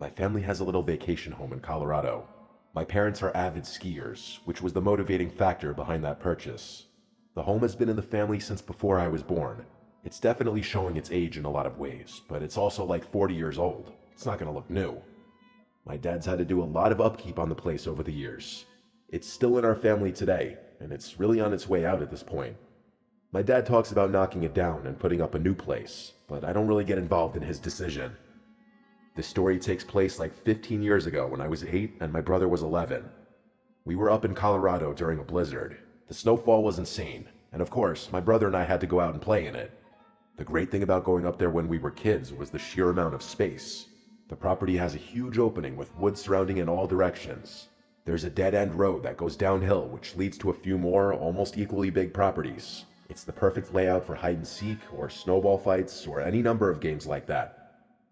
My family has a little vacation home in Colorado. My parents are avid skiers, which was the motivating factor behind that purchase. The home has been in the family since before I was born. It's definitely showing its age in a lot of ways, but it's also like 40 years old. It's not gonna look new. My dad's had to do a lot of upkeep on the place over the years. It's still in our family today, and it's really on its way out at this point. My dad talks about knocking it down and putting up a new place, but I don't really get involved in his decision. This story takes place like 15 years ago when I was 8 and my brother was 11. We were up in Colorado during a blizzard. The snowfall was insane, and of course, my brother and I had to go out and play in it. The great thing about going up there when we were kids was the sheer amount of space. The property has a huge opening with wood surrounding in all directions. There's a dead-end road that goes downhill which leads to a few more, almost equally big properties. It's the perfect layout for hide and seek or snowball fights or any number of games like that.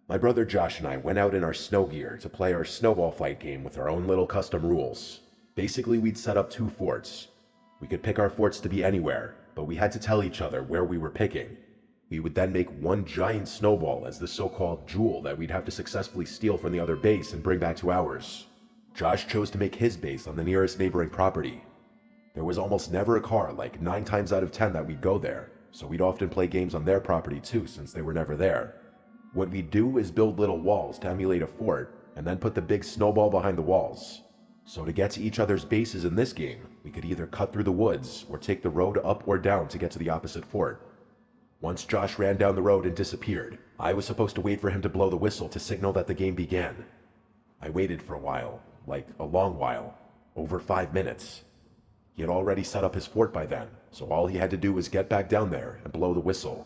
My brother Josh and I went out in our snow gear to play our snowball fight game with our own little custom rules. Basically, we'd set up 2 forts. We could pick our forts to be anywhere, but we had to tell each other where we were picking. We would then make one giant snowball as the so-called jewel that we'd have to successfully steal from the other base and bring back to ours. Josh chose to make his base on the nearest neighboring property. There was almost never a car, like 9 times out of 10 that we'd go there, so we'd often play games on their property too since they were never there. What we'd do is build little walls to emulate a fort, and then put the big snowball behind the walls. So to get to each other's bases in this game, we could either cut through the woods, or take the road up or down to get to the opposite fort. Once Josh ran down the road and disappeared, I was supposed to wait for him to blow the whistle to signal that the game began. I waited for a while, like a long while, over 5 minutes. He had already set up his fort by then, so all he had to do was get back down there and blow the whistle.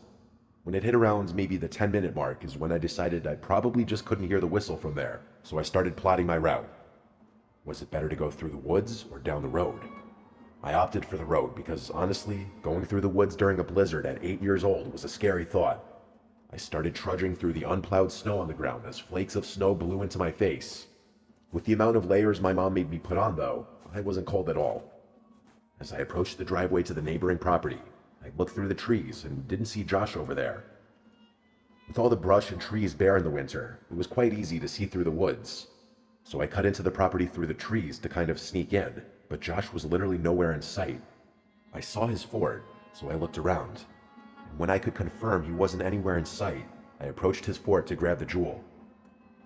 When it hit around maybe the 10-minute mark is when I decided I probably just couldn't hear the whistle from there, so I started plotting my route. Was it better to go through the woods or down the road? I opted for the road because honestly, going through the woods during a blizzard at 8 years old was a scary thought. I started trudging through the unplowed snow on the ground as flakes of snow blew into my face. With the amount of layers my mom made me put on though, I wasn't cold at all. As I approached the driveway to the neighboring property, I looked through the trees and didn't see Josh over there. With all the brush and trees bare in the winter, it was quite easy to see through the woods. So I cut into the property through the trees to kind of sneak in, but Josh was literally nowhere in sight. I saw his fort, so I looked around. And when I could confirm he wasn't anywhere in sight, I approached his fort to grab the jewel.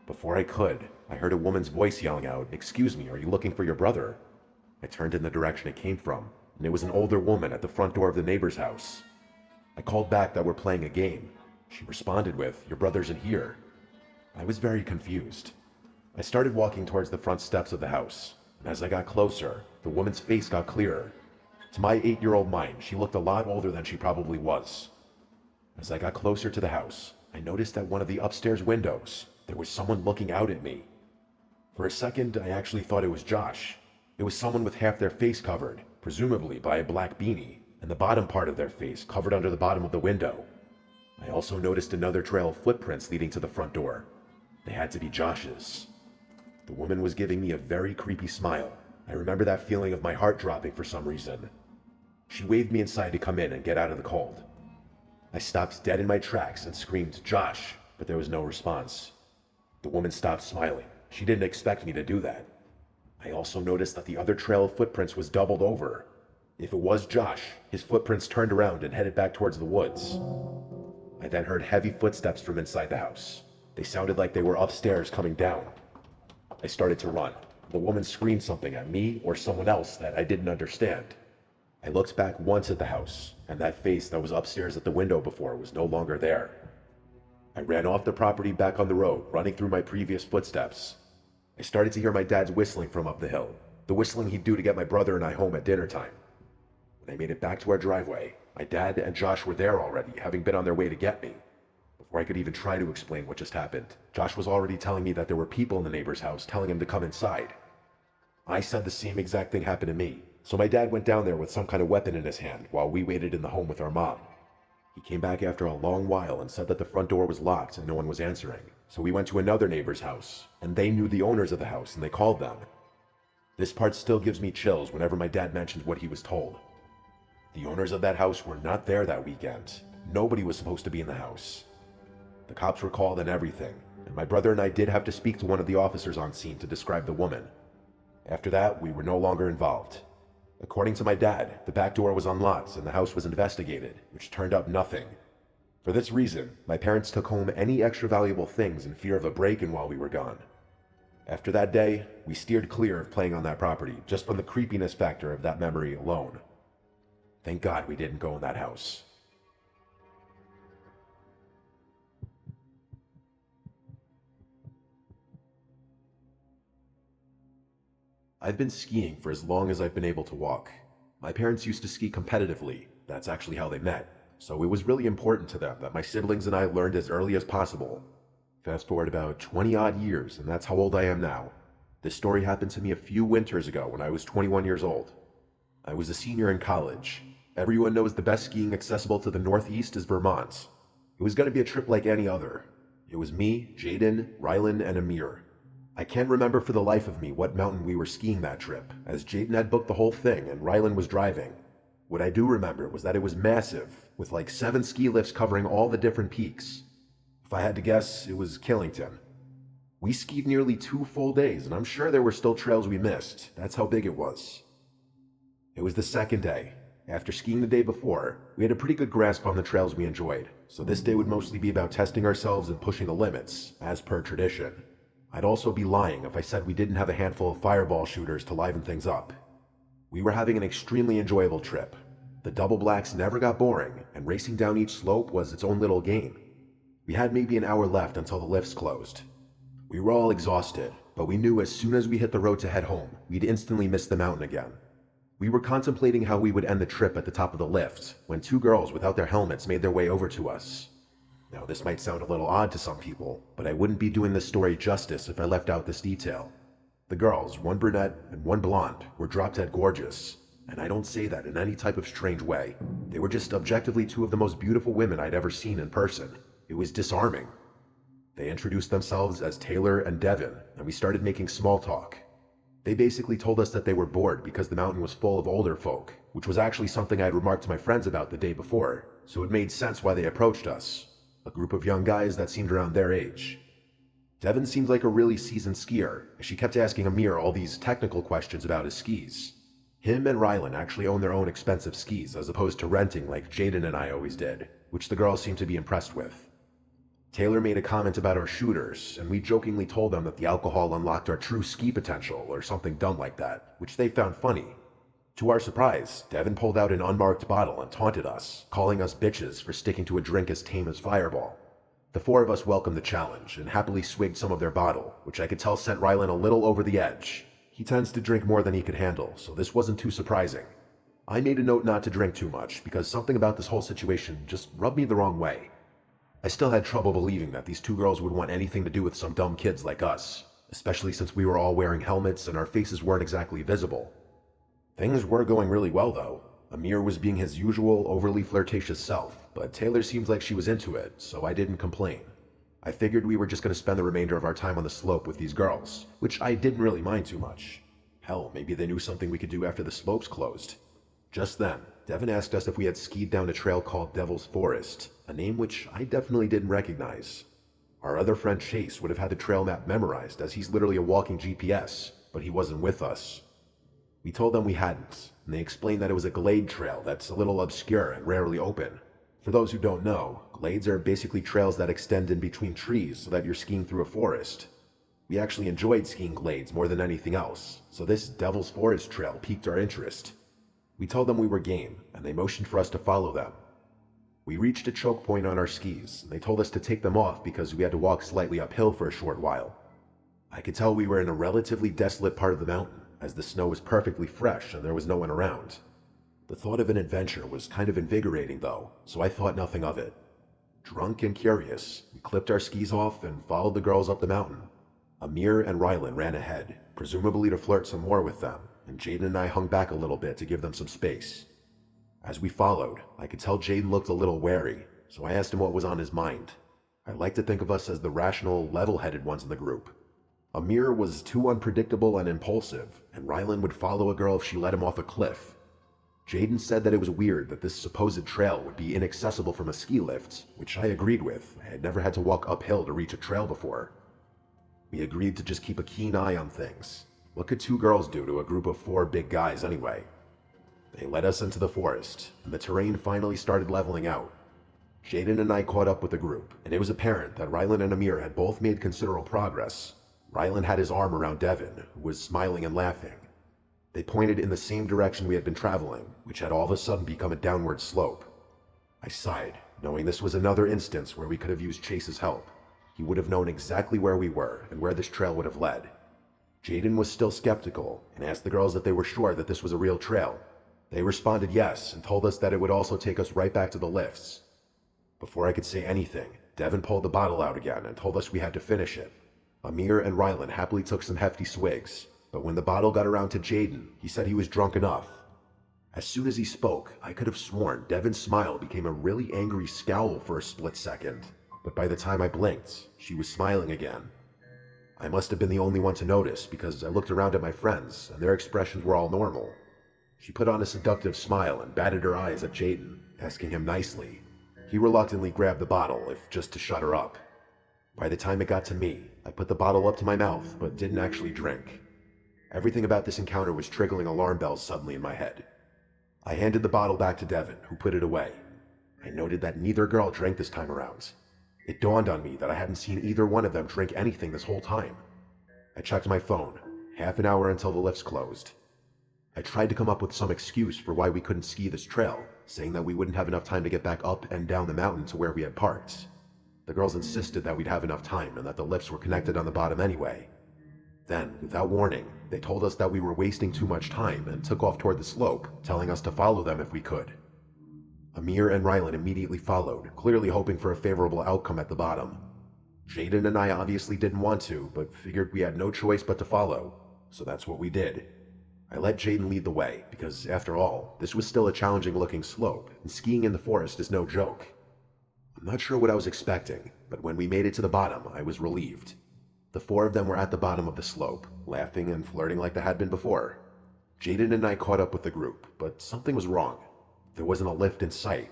Before I could, I heard a woman's voice yelling out, "Excuse me, are you looking for your brother?" I turned in the direction it came from, and it was an older woman at the front door of the neighbor's house. I called back that we're playing a game. She responded with, "Your brother's in here." I was very confused. I started walking towards the front steps of the house, and as I got closer, the woman's face got clearer. To my 8-year-old mind, she looked a lot older than she probably was. As I got closer to the house, I noticed at one of the upstairs windows, there was someone looking out at me. For a second, I actually thought it was Josh. It was someone with half their face covered, presumably by a black beanie, and the bottom part of their face covered under the bottom of the window. I also noticed another trail of footprints leading to the front door. They had to be Josh's. The woman was giving me a very creepy smile. I remember that feeling of my heart dropping for some reason. She waved me inside to come in and get out of the cold. I stopped dead in my tracks and screamed, "Josh," but there was no response. The woman stopped smiling. She didn't expect me to do that. I also noticed that the other trail of footprints was doubled over. If it was Josh, his footprints turned around and headed back towards the woods. I then heard heavy footsteps from inside the house. They sounded like they were upstairs coming down. I started to run. The woman screamed something at me or someone else that I didn't understand. I looked back once at the house, and that face that was upstairs at the window before was no longer there. I ran off the property back on the road, running through my previous footsteps. I started to hear my dad's whistling from up the hill, the whistling he'd do to get my brother and I home at dinner time. When I made it back to our driveway, my dad and Josh were there already, having been on their way to get me. Before I could even try to explain what just happened, Josh was already telling me that there were people in the neighbor's house telling him to come inside. I said the same exact thing happened to me, so my dad went down there with some kind of weapon in his hand while we waited in the home with our mom. He came back after a long while and said that the front door was locked and no one was answering, so we went to another neighbor's house, and they knew the owners of the house and they called them. This part still gives me chills whenever my dad mentions what he was told. The owners of that house were not there that weekend. Nobody was supposed to be in the house. The cops were called and everything, and my brother and I did have to speak to one of the officers on scene to describe the woman. After that, we were no longer involved. According to my dad, the back door was unlocked and the house was investigated, which turned up nothing. For this reason, my parents took home any extra valuable things in fear of a break-in while we were gone. After that day, we steered clear of playing on that property, just from the creepiness factor of that memory alone. Thank God we didn't go in that house. I've been skiing for as long as I've been able to walk. My parents used to ski competitively. That's actually how they met. So it was really important to them that my siblings and I learned as early as possible. Fast forward about 20 odd years, and that's how old I am now. This story happened to me a few winters ago when I was 21 years old. I was a senior in college. Everyone knows the best skiing accessible to the Northeast is Vermont. It was going to be a trip like any other. It was me, Jaden, Rylan, and Amir. I can't remember for the life of me what mountain we were skiing that trip, as Jaden had booked the whole thing and Rylan was driving. What I do remember was that it was massive, with like 7 ski lifts covering all the different peaks. If I had to guess, it was Killington. We skied nearly 2 full days, and I'm sure there were still trails we missed. That's how big it was. It was the second day. After skiing the day before, we had a pretty good grasp on the trails we enjoyed, so this day would mostly be about testing ourselves and pushing the limits, as per tradition. I'd also be lying if I said we didn't have a handful of fireball shooters to liven things up. We were having an extremely enjoyable trip. The double blacks never got boring, and racing down each slope was its own little game. We had maybe an hour left until the lifts closed. We were all exhausted, but we knew as soon as we hit the road to head home, we'd instantly miss the mountain again. We were contemplating how we would end the trip at the top of the lift, when 2 girls without their helmets made their way over to us. Now this might sound a little odd to some people, but I wouldn't be doing this story justice if I left out this detail. The girls, one brunette and one blonde, were drop-dead gorgeous, and I don't say that in any type of strange way. They were just objectively 2 of the most beautiful women I'd ever seen in person. It was disarming. They introduced themselves as Taylor and Devin, and we started making small talk. They basically told us that they were bored because the mountain was full of older folk, which was actually something I had remarked to my friends about the day before, so it made sense why they approached us. A group of young guys that seemed around their age. Devin seemed like a really seasoned skier, as she kept asking Amir all these technical questions about his skis. Him and Rylan actually own their own expensive skis as opposed to renting like Jaden and I always did, which the girls seemed to be impressed with. Taylor made a comment about our shooters, and we jokingly told them that the alcohol unlocked our true ski potential or something dumb like that, which they found funny. To our surprise, Devin pulled out an unmarked bottle and taunted us, calling us bitches for sticking to a drink as tame as Fireball. The 4 of us welcomed the challenge and happily swigged some of their bottle, which I could tell sent Rylan a little over the edge. He tends to drink more than he could handle, so this wasn't too surprising. I made a note not to drink too much because something about this whole situation just rubbed me the wrong way. I still had trouble believing that these 2 girls would want anything to do with some dumb kids like us, especially since we were all wearing helmets and our faces weren't exactly visible. Things were going really well though. Amir was being his usual overly flirtatious self, but Taylor seemed like she was into it, so I didn't complain. I figured we were just going to spend the remainder of our time on the slope with these girls, which I didn't really mind too much. Hell, maybe they knew something we could do after the slopes closed. Just then, Devin asked us if we had skied down a trail called Devil's Forest, a name which I definitely didn't recognize. Our other friend Chase would have had the trail map memorized as he's literally a walking GPS, but he wasn't with us. We told them we hadn't, and they explained that it was a glade trail that's a little obscure and rarely open. For those who don't know, glades are basically trails that extend in between trees so that you're skiing through a forest. We actually enjoyed skiing glades more than anything else, so this Devil's Forest trail piqued our interest. We told them we were game, and they motioned for us to follow them. We reached a choke point on our skis, and they told us to take them off because we had to walk slightly uphill for a short while. I could tell we were in a relatively desolate part of the mountain, as the snow was perfectly fresh and there was no one around. The thought of an adventure was kind of invigorating though, so I thought nothing of it. Drunk and curious, we clipped our skis off and followed the girls up the mountain. Amir and Rylan ran ahead, presumably to flirt some more with them, and Jaden and I hung back a little bit to give them some space. As we followed, I could tell Jaden looked a little wary, so I asked him what was on his mind. I like to think of us as the rational, level-headed ones in the group. Amir was too unpredictable and impulsive, and Rylan would follow a girl if she led him off a cliff. Jaden said that it was weird that this supposed trail would be inaccessible from a ski lift, which I agreed with. I had never had to walk uphill to reach a trail before. We agreed to just keep a keen eye on things. What could two girls do to a group of four big guys anyway? They led us into the forest, and the terrain finally started leveling out. Jaden and I caught up with the group, and it was apparent that Rylan and Amir had both made considerable progress. Rylan had his arm around Devin, who was smiling and laughing. They pointed in the same direction we had been traveling, which had all of a sudden become a downward slope. I sighed, knowing this was another instance where we could have used Chase's help. He would have known exactly where we were and where this trail would have led. Jaden was still skeptical and asked the girls if they were sure that this was a real trail. They responded yes and told us that it would also take us right back to the lifts. Before I could say anything, Devin pulled the bottle out again and told us we had to finish it. Amir and Rylan happily took some hefty swigs, but when the bottle got around to Jaden, he said he was drunk enough. As soon as he spoke, I could have sworn Devin's smile became a really angry scowl for a split second, but by the time I blinked, she was smiling again. I must have been the only one to notice because I looked around at my friends and their expressions were all normal. She put on a seductive smile and batted her eyes at Jaden, asking him nicely. He reluctantly grabbed the bottle, if just to shut her up. By the time it got to me, I put the bottle up to my mouth, but didn't actually drink. Everything about this encounter was triggering alarm bells suddenly in my head. I handed the bottle back to Devin, who put it away. I noted that neither girl drank this time around. It dawned on me that I hadn't seen either one of them drink anything this whole time. I checked my phone, half an hour until the lifts closed. I tried to come up with some excuse for why we couldn't ski this trail, saying that we wouldn't have enough time to get back up and down the mountain to where we had parked. The girls insisted that we'd have enough time and that the lifts were connected on the bottom anyway. Then, without warning, they told us that we were wasting too much time and took off toward the slope, telling us to follow them if we could. Amir and Rylan immediately followed, clearly hoping for a favorable outcome at the bottom. Jaden and I obviously didn't want to, but figured we had no choice but to follow, so that's what we did. I let Jaden lead the way, because after all, this was still a challenging-looking slope, and skiing in the forest is no joke. I'm not sure what I was expecting, but when we made it to the bottom, I was relieved. The four of them were at the bottom of the slope, laughing and flirting like they had been before. Jaden and I caught up with the group, but something was wrong. There wasn't a lift in sight.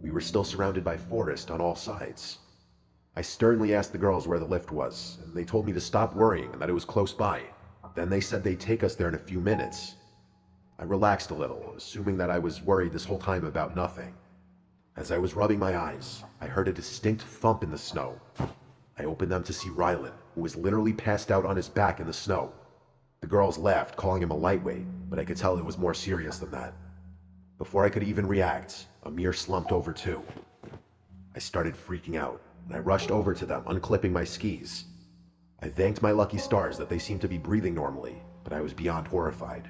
We were still surrounded by forest on all sides. I sternly asked the girls where the lift was, and they told me to stop worrying and that it was close by. Then they said they'd take us there in a few minutes. I relaxed a little, assuming that I was worried this whole time about nothing. As I was rubbing my eyes, I heard a distinct thump in the snow. I opened them to see Rylan, who was literally passed out on his back in the snow. The girls laughed, calling him a lightweight, but I could tell it was more serious than that. Before I could even react, Amir slumped over too. I started freaking out, and I rushed over to them, unclipping my skis. I thanked my lucky stars that they seemed to be breathing normally, but I was beyond horrified.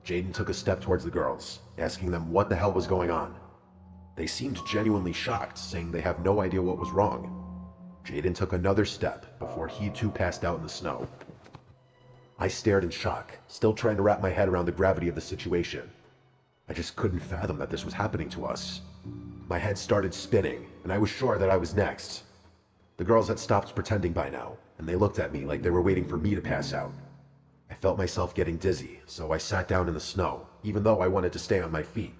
Jaden took a step towards the girls, asking them what the hell was going on. They seemed genuinely shocked, saying they have no idea what was wrong. Jaden took another step before he too passed out in the snow. I stared in shock, still trying to wrap my head around the gravity of the situation. I just couldn't fathom that this was happening to us. My head started spinning, and I was sure that I was next. The girls had stopped pretending by now, and they looked at me like they were waiting for me to pass out. I felt myself getting dizzy, so I sat down in the snow, even though I wanted to stay on my feet.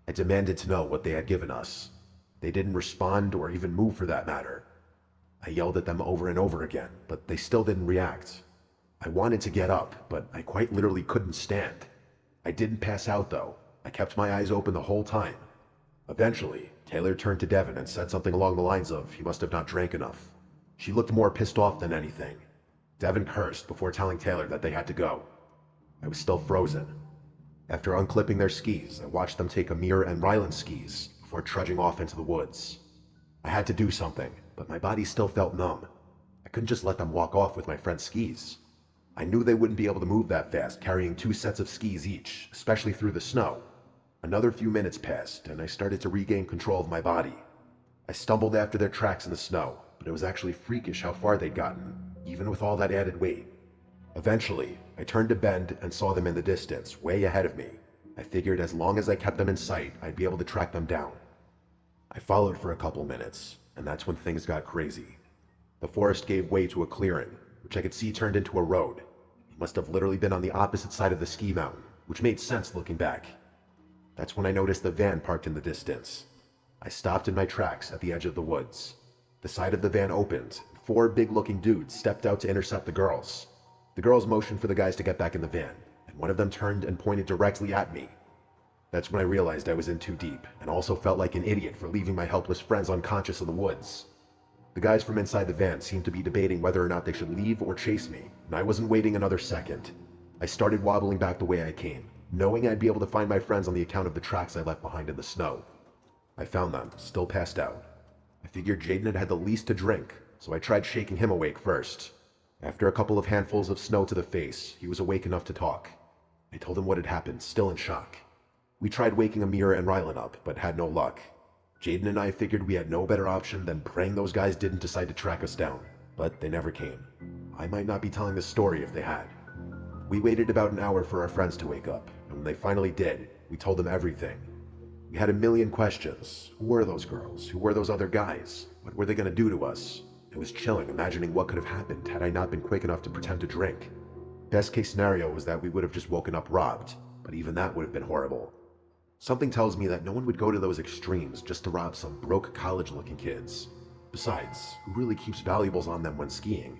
I demanded to know what they had given us. They didn't respond or even move for that matter. I yelled at them over and over again, but they still didn't react. I wanted to get up, but I quite literally couldn't stand. I didn't pass out though. I kept my eyes open the whole time. Eventually, Taylor turned to Devin and said something along the lines of he must have not drank enough. She looked more pissed off than anything. Devin cursed before telling Taylor that they had to go. I was still frozen. After unclipping their skis, I watched them take Amir and Rylan's skis before trudging off into the woods. I had to do something, but my body still felt numb. I couldn't just let them walk off with my friend's skis. I knew they wouldn't be able to move that fast, carrying 2 sets of skis each, especially through the snow. Another few minutes passed, and I started to regain control of my body. I stumbled after their tracks in the snow, but it was actually freakish how far they'd gotten, even with all that added weight. Eventually, I turned a bend and saw them in the distance, way ahead of me. I figured as long as I kept them in sight, I'd be able to track them down. I followed for a couple minutes, and that's when things got crazy. The forest gave way to a clearing, which I could see turned into a road. It must have literally been on the opposite side of the ski mountain, which made sense looking back. That's when I noticed the van parked in the distance. I stopped in my tracks at the edge of the woods. The side of the van opened. Four big-looking dudes stepped out to intercept the girls. The girls motioned for the guys to get back in the van, and one of them turned and pointed directly at me. That's when I realized I was in too deep, and also felt like an idiot for leaving my helpless friends unconscious in the woods. The guys from inside the van seemed to be debating whether or not they should leave or chase me, and I wasn't waiting another second. I started wobbling back the way I came, knowing I'd be able to find my friends on the account of the tracks I left behind in the snow. I found them, still passed out. I figured Jaden had had the least to drink, so I tried shaking him awake first. After a couple of handfuls of snow to the face, he was awake enough to talk. I told him what had happened, still in shock. We tried waking Amir and Rylan up, but had no luck. Jaden and I figured we had no better option than praying those guys didn't decide to track us down, but they never came. I might not be telling this story if they had. We waited about an hour for our friends to wake up, and when they finally did, we told them everything. We had a million questions. Who were those girls? Who were those other guys? What were they going to do to us? It was chilling imagining what could have happened had I not been quick enough to pretend to drink. Best case scenario was that we would have just woken up robbed, but even that would have been horrible. Something tells me that no one would go to those extremes just to rob some broke college-looking kids. Besides, who really keeps valuables on them when skiing?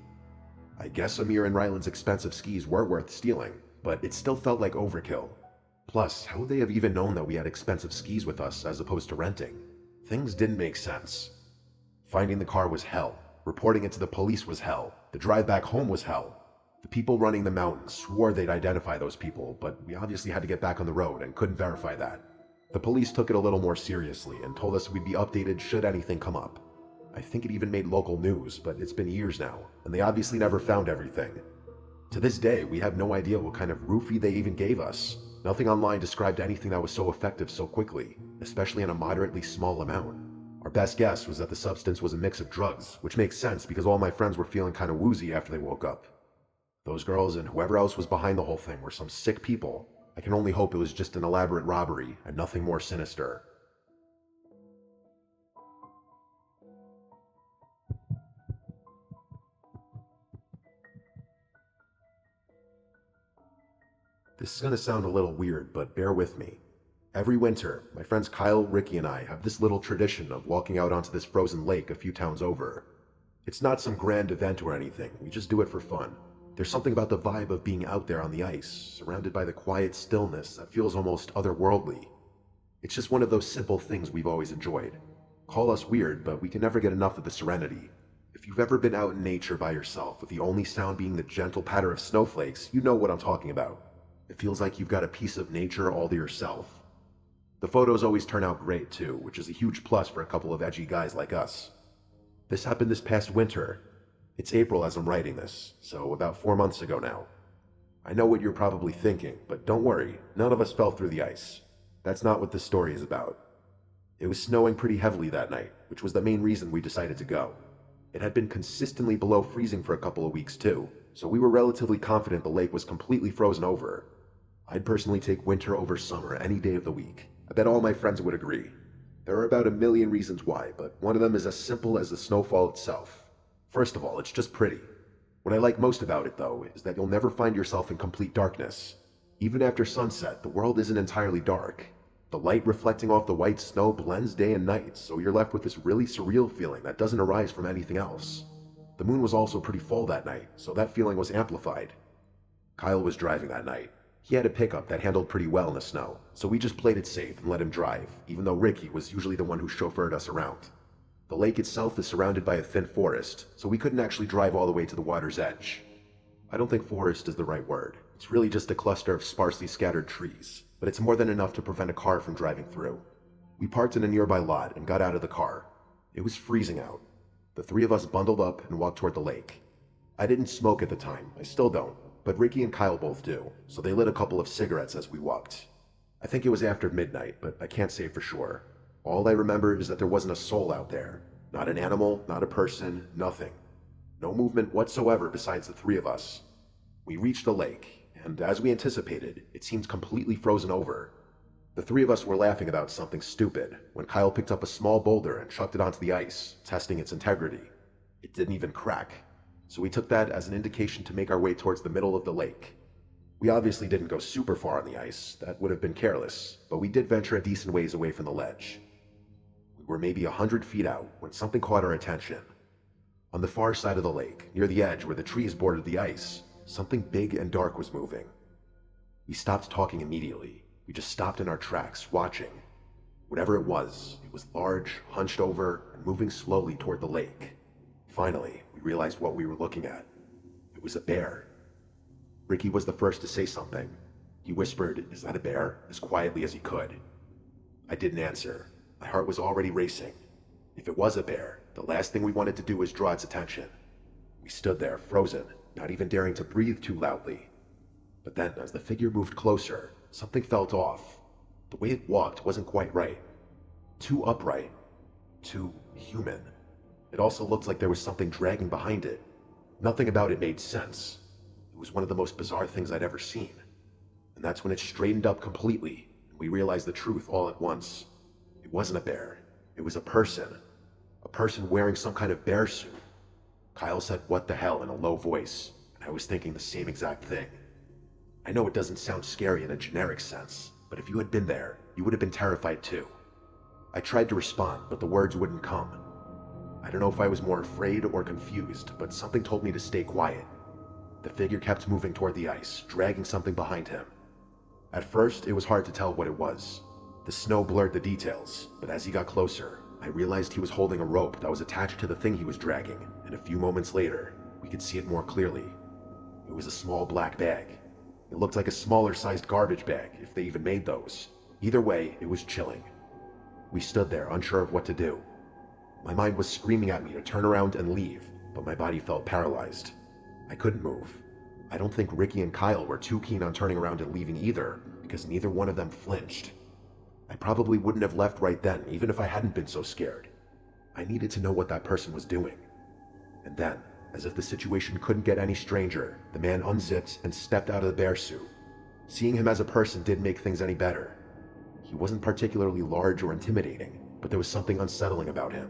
I guess Amir and Rylan's expensive skis were worth stealing, but it still felt like overkill. Plus, how would they have even known that we had expensive skis with us as opposed to renting? Things didn't make sense. Finding the car was hell. Reporting it to the police was hell. The drive back home was hell. The people running the mountain swore they'd identify those people, but we obviously had to get back on the road and couldn't verify that. The police took it a little more seriously and told us we'd be updated should anything come up. I think it even made local news, but it's been years now, and they obviously never found everything. To this day, we have no idea what kind of roofie they even gave us. Nothing online described anything that was so effective so quickly, especially in a moderately small amount. Our best guess was that the substance was a mix of drugs, which makes sense because all my friends were feeling kind of woozy after they woke up. Those girls and whoever else was behind the whole thing were some sick people. I can only hope it was just an elaborate robbery and nothing more sinister. This is gonna sound a little weird, but bear with me. Every winter, my friends Kyle, Ricky, and I have this little tradition of walking out onto this frozen lake a few towns over. It's not some grand event or anything, we just do it for fun. There's something about the vibe of being out there on the ice, surrounded by the quiet stillness that feels almost otherworldly. It's just one of those simple things we've always enjoyed. Call us weird, but we can never get enough of the serenity. If you've ever been out in nature by yourself, with the only sound being the gentle patter of snowflakes, you know what I'm talking about. It feels like you've got a piece of nature all to yourself. The photos always turn out great too, which is a huge plus for a couple of edgy guys like us. This happened this past winter. It's April as I'm writing this, so about 4 months ago now. I know what you're probably thinking, but don't worry, none of us fell through the ice. That's not what this story is about. It was snowing pretty heavily that night, which was the main reason we decided to go. It had been consistently below freezing for a couple of weeks too, so we were relatively confident the lake was completely frozen over. I'd personally take winter over summer any day of the week. I bet all my friends would agree. There are about a million reasons why, but one of them is as simple as the snowfall itself. First of all, it's just pretty. What I like most about it, though, is that you'll never find yourself in complete darkness. Even after sunset, the world isn't entirely dark. The light reflecting off the white snow blends day and night, so you're left with this really surreal feeling that doesn't arise from anything else. The moon was also pretty full that night, so that feeling was amplified. Kyle was driving that night. He had a pickup that handled pretty well in the snow, so we just played it safe and let him drive, even though Ricky was usually the one who chauffeured us around. The lake itself is surrounded by a thin forest, so we couldn't actually drive all the way to the water's edge. I don't think forest is the right word. It's really just a cluster of sparsely scattered trees, but it's more than enough to prevent a car from driving through. We parked in a nearby lot and got out of the car. It was freezing out. The three of us bundled up and walked toward the lake. I didn't smoke at the time, I still don't, but Ricky and Kyle both do, so they lit a couple of cigarettes as we walked. I think it was after midnight, but I can't say for sure. All I remember is that there wasn't a soul out there. Not an animal, not a person, nothing. No movement whatsoever besides the three of us. We reached the lake, and as we anticipated, it seemed completely frozen over. The three of us were laughing about something stupid when Kyle picked up a small boulder and chucked it onto the ice, testing its integrity. It didn't even crack, so we took that as an indication to make our way towards the middle of the lake. We obviously didn't go super far on the ice, that would have been careless, but we did venture a decent ways away from the ledge. We were maybe 100 feet out when something caught our attention. On the far side of the lake, near the edge where the trees bordered the ice, something big and dark was moving. We stopped talking immediately. We just stopped in our tracks, watching. Whatever it was large, hunched over, and moving slowly toward the lake. Finally, we realized what we were looking at. It was a bear. Ricky was the first to say something. He whispered, "Is that a bear?" as quietly as he could. I didn't answer. My heart was already racing. If it was a bear, the last thing we wanted to do was draw its attention. We stood there, frozen, not even daring to breathe too loudly. But then, as the figure moved closer, something felt off. The way it walked wasn't quite right. Too upright. Too human. It also looked like there was something dragging behind it. Nothing about it made sense. It was one of the most bizarre things I'd ever seen. And that's when it straightened up completely, and we realized the truth all at once. It wasn't a bear. It was a person. A person wearing some kind of bear suit. Kyle said, "What the hell," in a low voice, and I was thinking the same exact thing. I know it doesn't sound scary in a generic sense, but if you had been there, you would have been terrified too. I tried to respond, but the words wouldn't come. I don't know if I was more afraid or confused, but something told me to stay quiet. The figure kept moving toward the ice, dragging something behind him. At first, it was hard to tell what it was. The snow blurred the details, but as he got closer, I realized he was holding a rope that was attached to the thing he was dragging, and a few moments later, we could see it more clearly. It was a small black bag. It looked like a smaller-sized garbage bag, if they even made those. Either way, it was chilling. We stood there, unsure of what to do. My mind was screaming at me to turn around and leave, but my body felt paralyzed. I couldn't move. I don't think Ricky and Kyle were too keen on turning around and leaving either, because neither one of them flinched. I probably wouldn't have left right then, even if I hadn't been so scared. I needed to know what that person was doing. And then, as if the situation couldn't get any stranger, the man unzipped and stepped out of the bear suit. Seeing him as a person didn't make things any better. He wasn't particularly large or intimidating, but there was something unsettling about him.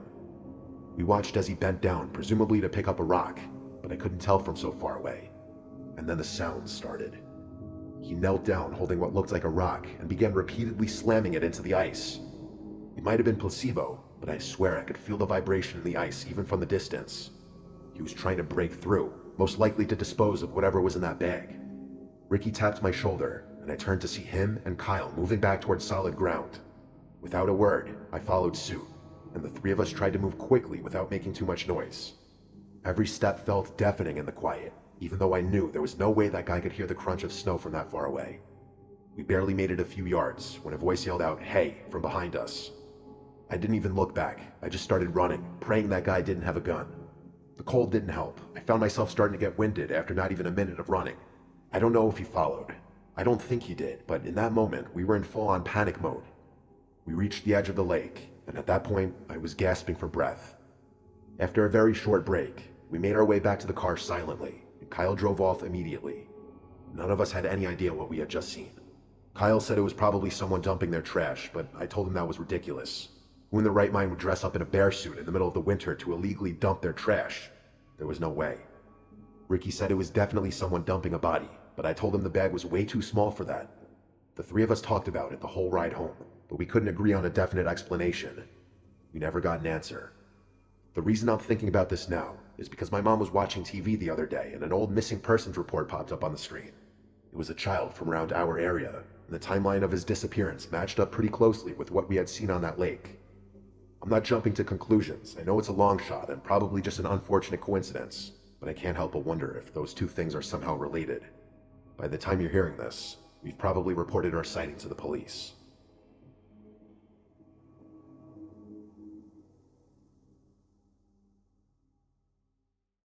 We watched as he bent down, presumably to pick up a rock, but I couldn't tell from so far away. And then the sounds started. He knelt down, holding what looked like a rock, and began repeatedly slamming it into the ice. It might have been placebo, but I swear I could feel the vibration in the ice even from the distance. He was trying to break through, most likely to dispose of whatever was in that bag. Ricky tapped my shoulder, and I turned to see him and Kyle moving back towards solid ground. Without a word, I followed suit, and the three of us tried to move quickly without making too much noise. Every step felt deafening in the quiet, even though I knew there was no way that guy could hear the crunch of snow from that far away. We barely made it a few yards when a voice yelled out, "Hey," from behind us. I didn't even look back. I just started running, praying that guy didn't have a gun. The cold didn't help. I found myself starting to get winded after not even a minute of running. I don't know if he followed. I don't think he did, but in that moment, we were in full-on panic mode. We reached the edge of the lake, and at that point, I was gasping for breath. After a very short break, we made our way back to the car silently, and Kyle drove off immediately. None of us had any idea what we had just seen. Kyle said it was probably someone dumping their trash, but I told him that was ridiculous. Who in their right mind would dress up in a bear suit in the middle of the winter to illegally dump their trash? There was no way. Ricky said it was definitely someone dumping a body, but I told him the bag was way too small for that. The three of us talked about it the whole ride home, but we couldn't agree on a definite explanation. We never got an answer. The reason I'm thinking about this now is because my mom was watching TV the other day and an old missing persons report popped up on the screen. It was a child from around our area, and the timeline of his disappearance matched up pretty closely with what we had seen on that lake. I'm not jumping to conclusions. I know it's a long shot and probably just an unfortunate coincidence, but I can't help but wonder if those two things are somehow related. By the time you're hearing this, we've probably reported our sighting to the police.